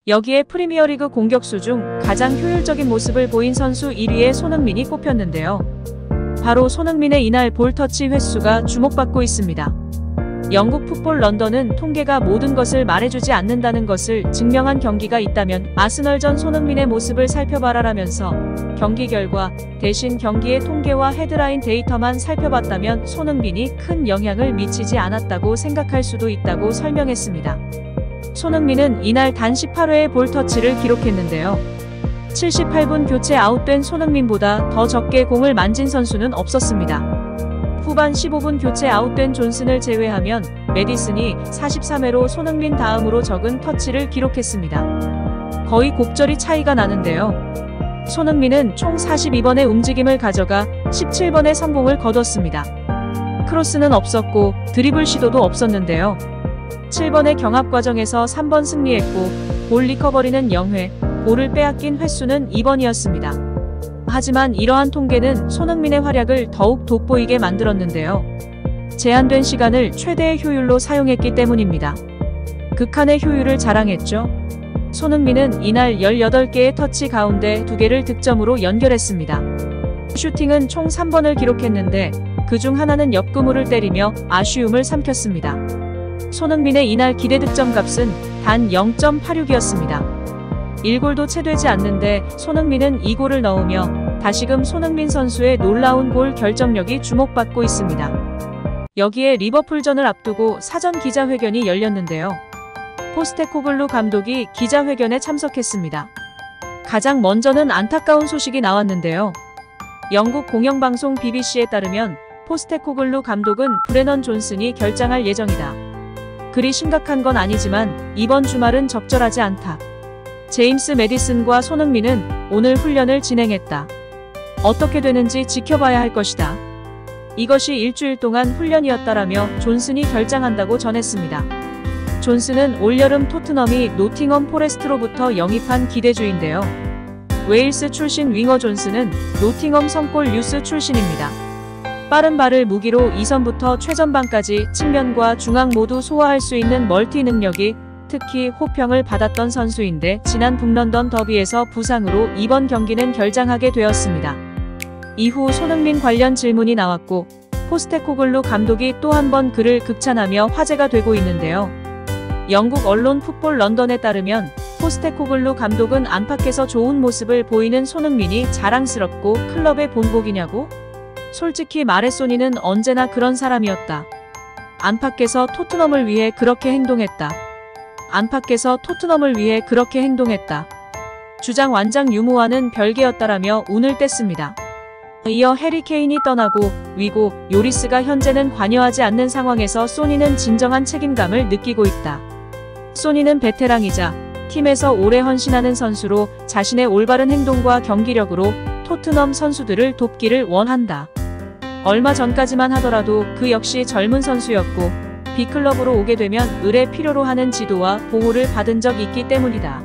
여기에 프리미어리그 공격수 중 가장 효율적인 모습을 보인 선수 1위에 손흥민이 꼽혔는데요. 바로 손흥민의 이날 볼터치 횟수가 주목받고 있습니다. 영국 풋볼 런던은 통계가 모든 것을 말해주지 않는다는 것을 증명한 경기가 있다면 아스널전 손흥민의 모습을 살펴봐라라면서 경기 결과 대신 경기의 통계와 헤드라인 데이터만 살펴봤다면 손흥민이 큰 영향을 미치지 않았다고 생각할 수도 있다고 설명했습니다. 손흥민은 이날 단 18회의 볼터치를 기록했는데요. 78분 교체 아웃된 손흥민보다 더 적게 공을 만진 선수는 없었습니다. 후반 15분 교체 아웃된 존슨을 제외하면 메디슨이 43회로 손흥민 다음으로 적은 터치를 기록했습니다. 거의 곱절이 차이가 나는데요. 손흥민은 총 42번의 움직임을 가져가 17번의 성공을 거뒀습니다. 크로스는 없었고 드리블 시도도 없었는데요. 7번의 경합 과정에서 3번 승리했고 볼 리커버리는 0회, 볼을 빼앗긴 횟수는 2번이었습니다. 하지만 이러한 통계는 손흥민의 활약을 더욱 돋보이게 만들었는데요. 제한된 시간을 최대의 효율로 사용했기 때문입니다. 극한의 효율을 자랑했죠. 손흥민은 이날 18개의 터치 가운데 2개를 득점으로 연결했습니다. 슈팅은 총 3번을 기록했는데 그중 하나는 옆구무를 때리며 아쉬움을 삼켰습니다. 손흥민의 이날 기대 득점 값은 단 0.86이었습니다. 1골도 채되지 않는데 손흥민은 2골을 넣으며 다시금 손흥민 선수의 놀라운 골 결정력이 주목받고 있습니다. 여기에 리버풀전을 앞두고 사전 기자회견이 열렸는데요. 포스테코글루 감독이 기자회견에 참석했습니다. 가장 먼저는 안타까운 소식이 나왔는데요. 영국 공영방송 BBC에 따르면 포스테코글루 감독은 브레넌 존슨이 결장할 예정이다. 그리 심각한 건 아니지만 이번 주말은 적절하지 않다. 제임스 메디슨과 손흥민은 오늘 훈련을 진행했다. 어떻게 되는지 지켜봐야 할 것이다. 이것이 일주일 동안 훈련이었다라며 존슨이 결장한다고 전했습니다. 존슨은 올여름 토트넘이 노팅엄 포레스트로부터 영입한 기대주인데요. 웨일스 출신 윙어 존슨은 노팅엄 성골 유스 출신입니다. 빠른 발을 무기로 2선부터 최전방까지 측면과 중앙 모두 소화할 수 있는 멀티 능력이 특히 호평을 받았던 선수인데 지난 북런던 더비에서 부상으로 이번 경기는 결장하게 되었습니다. 이후 손흥민 관련 질문이 나왔고 포스테코글루 감독이 또 한 번 그를 극찬하며 화제가 되고 있는데요. 영국 언론 풋볼 런던에 따르면 포스테코글루 감독은 안팎에서 좋은 모습을 보이는 손흥민이 자랑스럽고 클럽의 본보기냐고? 솔직히 말해 소니는 언제나 그런 사람이었다. 안팎에서 토트넘을 위해 그렇게 행동했다. 안팎에서 토트넘을 위해 그렇게 행동했다. 주장 완장 유무와는 별개였다라며 운을 뗐습니다. 이어 해리 케인이 떠나고 위고 요리스가 현재는 관여하지 않는 상황에서 소니는 진정한 책임감을 느끼고 있다. 소니는 베테랑이자 팀에서 오래 헌신하는 선수로 자신의 올바른 행동과 경기력으로 토트넘 선수들을 돕기를 원한다. 얼마 전까지만 하더라도 그 역시 젊은 선수였고 B클럽으로 오게 되면 을에 필요로 하는 지도와 보호를 받은 적 있기 때문이다.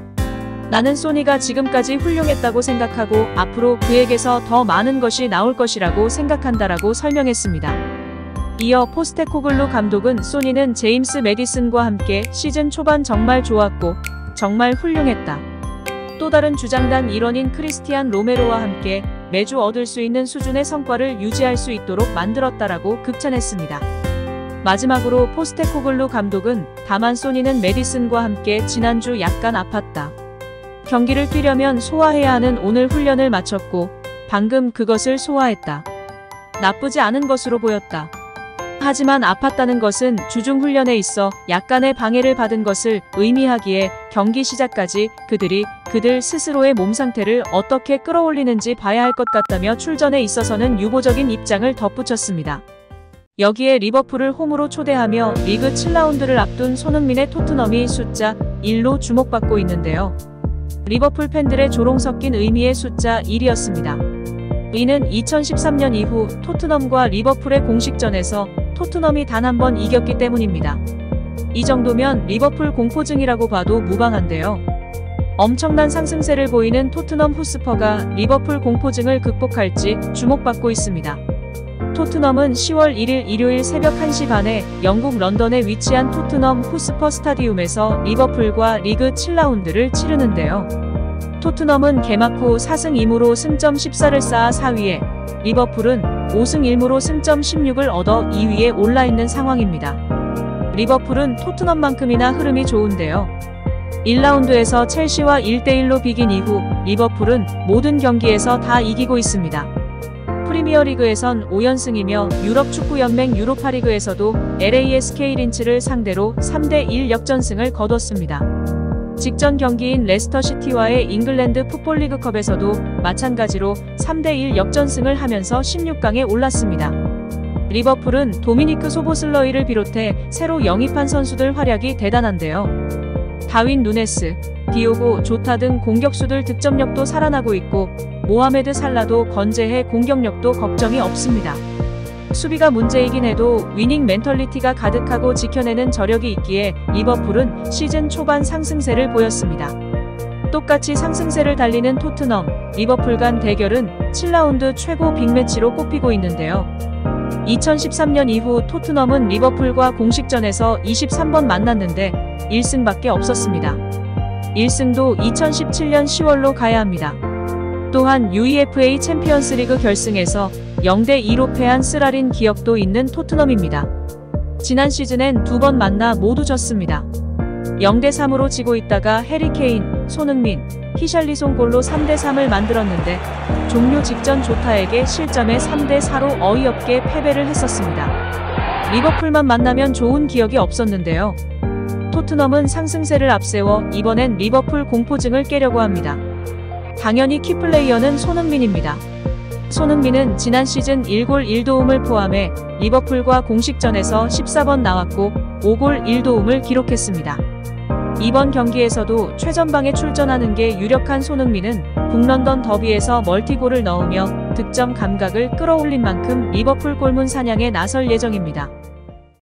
나는 소니가 지금까지 훌륭했다고 생각하고 앞으로 그에게서 더 많은 것이 나올 것이라고 생각한다라고 설명했습니다. 이어 포스테코글루 감독은 소니는 제임스 메디슨과 함께 시즌 초반 정말 좋았고 정말 훌륭했다. 또 다른 주장단 일원인 크리스티안 로메로와 함께 매주 얻을 수 있는 수준의 성과를 유지할 수 있도록 만들었다라고 극찬했습니다. 마지막으로 포스테코글루 감독은 다만 소니는 메디슨과 함께 지난주 약간 아팠다. 경기를 뛰려면 소화해야 하는 오늘 훈련을 마쳤고 방금 그것을 소화했다. 나쁘지 않은 것으로 보였다. 하지만 아팠다는 것은 주중 훈련에 있어 약간의 방해를 받은 것을 의미하기에 경기 시작까지 그들 스스로의 몸 상태를 어떻게 끌어올리는지 봐야 할 것 같다며 출전에 있어서는 유보적인 입장을 덧붙였습니다. 여기에 리버풀을 홈으로 초대하며 리그 7라운드를 앞둔 손흥민의 토트넘이 숫자 1로 주목받고 있는데요. 리버풀 팬들의 조롱 섞인 의미의 숫자 1이었습니다. 이는 2013년 이후 토트넘과 리버풀의 공식전에서 토트넘이 단 한 번 이겼기 때문입니다. 이 정도면 리버풀 공포증이라고 봐도 무방한데요. 엄청난 상승세를 보이는 토트넘 후스퍼가 리버풀 공포증을 극복할지 주목받고 있습니다. 토트넘은 10월 1일 일요일 새벽 1시 반에 영국 런던에 위치한 토트넘 호스퍼 스타디움에서 리버풀과 리그 7라운드를 치르는데요. 토트넘은 개막 후 4승 2무로 승점 14를 쌓아 4위에, 리버풀은 5승 1무로 승점 16을 얻어 2위에 올라있는 상황입니다. 리버풀은 토트넘만큼이나 흐름이 좋은데요. 1라운드에서 첼시와 1대1로 비긴 이후 리버풀은 모든 경기에서 다 이기고 있습니다. 프리미어리그에선 5연승이며 유럽축구연맹 유로파리그에서도 LASK 린츠를 상대로 3대1 역전승을 거뒀습니다. 직전 경기인 레스터시티와의 잉글랜드 풋볼리그컵에서도 마찬가지로 3대1 역전승을 하면서 16강에 올랐습니다. 리버풀은 도미니크 소보슬러이를 비롯해 새로 영입한 선수들 활약이 대단한데요. 다윈 누네스, 디오고 조타 등 공격수들 득점력도 살아나고 있고 모하메드 살라도 건재해 공격력도 걱정이 없습니다. 수비가 문제이긴 해도 위닝 멘털리티가 가득하고 지켜내는 저력이 있기에 리버풀은 시즌 초반 상승세를 보였습니다. 똑같이 상승세를 달리는 토트넘, 리버풀 간 대결은 7라운드 최고 빅매치로 꼽히고 있는데요. 2013년 이후 토트넘은 리버풀과 공식전에서 23번 만났는데 1승밖에 없었습니다. 1승도 2017년 10월로 가야 합니다. 또한 UEFA 챔피언스리그 결승에서 0대2로 패한 쓰라린 기억도 있는 토트넘입니다. 지난 시즌엔 2번 만나 모두 졌습니다. 0대3으로 지고 있다가 해리 케인, 손흥민, 히샬리송 골로 3대3을 만들었는데 종료 직전 조타에게 실점해 3대4로 어이없게 패배를 했었습니다. 리버풀만 만나면 좋은 기억이 없었는데요. 토트넘은 상승세를 앞세워 이번엔 리버풀 공포증을 깨려고 합니다. 당연히 키플레이어는 손흥민입니다. 손흥민은 지난 시즌 1골 1도움을 포함해 리버풀과 공식전에서 14번 나왔고 5골 1도움을 기록했습니다. 이번 경기에서도 최전방에 출전하는 게 유력한 손흥민은 북런던 더비에서 멀티골을 넣으며 득점 감각을 끌어올린 만큼 리버풀 골문 사냥에 나설 예정입니다.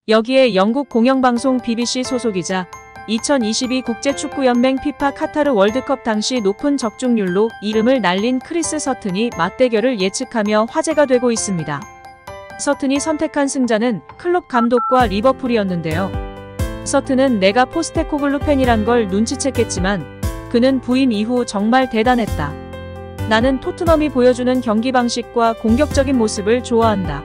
여기에 영국 공영방송 BBC 소속이자 2022 국제축구연맹 피파 카타르 월드컵 당시 높은 적중률로 이름을 날린 크리스 서튼이 맞대결을 예측하며 화제가 되고 있습니다. 서튼이 선택한 승자는 클롭 감독과 리버풀이었는데요. 서튼은 내가 포스테코글루 팬이란 걸 눈치챘겠지만 그는 부임 이후 정말 대단했다. 나는 토트넘이 보여주는 경기 방식과 공격적인 모습을 좋아한다.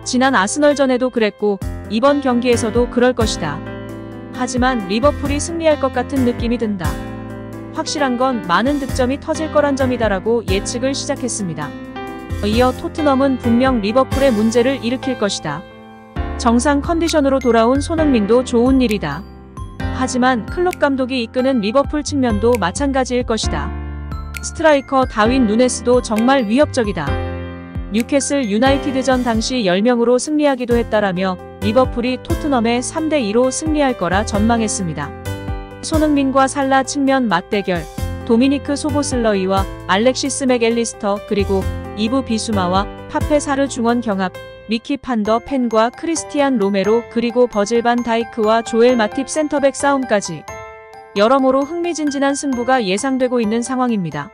지난 아스널전에도 그랬고 이번 경기에서도 그럴 것이다. 하지만 리버풀이 승리할 것 같은 느낌이 든다. 확실한 건 많은 득점이 터질 거란 점이다라고 예측을 시작했습니다. 이어 토트넘은 분명 리버풀의 문제를 일으킬 것이다. 정상 컨디션으로 돌아온 손흥민도 좋은 일이다. 하지만 클롭 감독이 이끄는 리버풀 측면도 마찬가지일 것이다. 스트라이커 다윈 누네스도 정말 위협적이다. 뉴캐슬 유나이티드전 당시 10명으로 승리하기도 했다라며 리버풀이 토트넘에 3대2로 승리할 거라 전망했습니다. 손흥민과 살라 측면 맞대결, 도미니크 소보슬러이와 알렉시스 맥앨리스터 그리고 이브 비수마와 파페 사르 중원 경합, 미키 판더 펜과 크리스티안 로메로 그리고 버질 반 다이크와 조엘 마팁 센터백 싸움까지 여러모로 흥미진진한 승부가 예상되고 있는 상황입니다.